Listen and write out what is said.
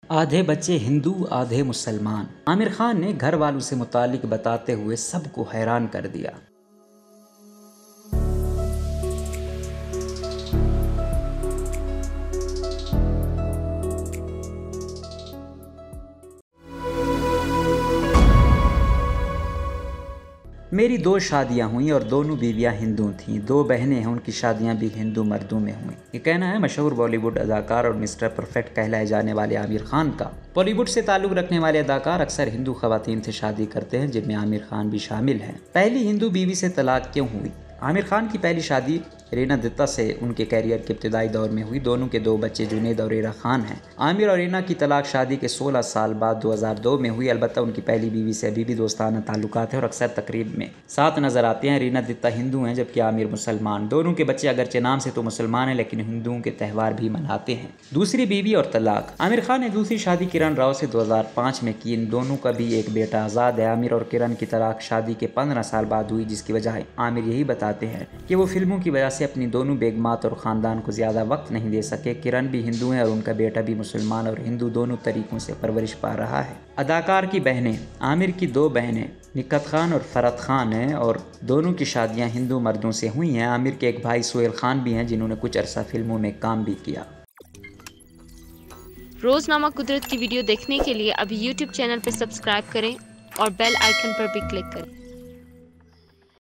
आधे बच्चे हिंदू आधे मुसलमान। आमिर खान ने घर वालों से मुतालिक बताते हुए सबको हैरान कर दिया। मेरी 2 शादियां हुई और दोनों बीवियां हिंदू थीं। 2 बहनें हैं, उनकी शादियां भी हिंदू मर्दों में हुई। ये कहना है मशहूर बॉलीवुड अदाकार और मिस्टर परफेक्ट कहलाए जाने वाले आमिर खान का। बॉलीवुड से ताल्लुक रखने वाले अदाकार अक्सर हिंदू खवातीन से शादी करते हैं, जिनमें आमिर खान भी शामिल हैं। पहली हिंदू बीवी से तलाक क्यों हुई? आमिर खान की पहली शादी रीना दत्ता से उनके कैरियर के इब्तिदाई दौर में हुई। दोनों के 2 बच्चे जुनैद और ईरा खान हैं। आमिर और रीना की तलाक शादी के 16 साल बाद 2002 में हुई। अलबत्ता उनकी पहली बीवी से अभी भी दोस्ताना ताल्लुकात हैं और अक्सर तकरीब में साथ नजर आते हैं। रीना दत्ता हिंदू हैं जबकि आमिर मुसलमान। दोनों के बच्चे अगरचे नाम से तो मुसलमान हैं लेकिन हिंदुओं के त्यौहार भी मनाते हैं। दूसरी बीवी और तलाक। आमिर खान ने दूसरी शादी किरण राव से 2005 में की। इन दोनों का भी एक बेटा आज़ाद है। आमिर और किरण की तलाक शादी के 15 साल बाद हुई, जिसकी वजह आमिर यही बताते हैं कि वो फिल्मों की वजह से अपनी दोनों बेगमात और ख़ानदान को ज़्यादा वक्त नहीं दे सके। किरण भी हिंदू हैं और उनका बेटा भी मुसलमान और हिंदू दोनों तरीक़ों से परवरिश पा रहा है। अदाकार की बहनें। आमिर की 2 बहनें निकत खान और फरत खान हैं और दोनों की शादियां हिंदू मर्दों से हुई हैं। आमिर के एक भाई सुहेल खान भी हैं जिन्होंने कुछ अरसा फिल्मों में काम भी किया। रोज़नामा कुदरत की वीडियो देखने के लिए अभी YouTube चैनल पर सब्सक्राइब करें और बेल आइकन पर भी क्लिक करें।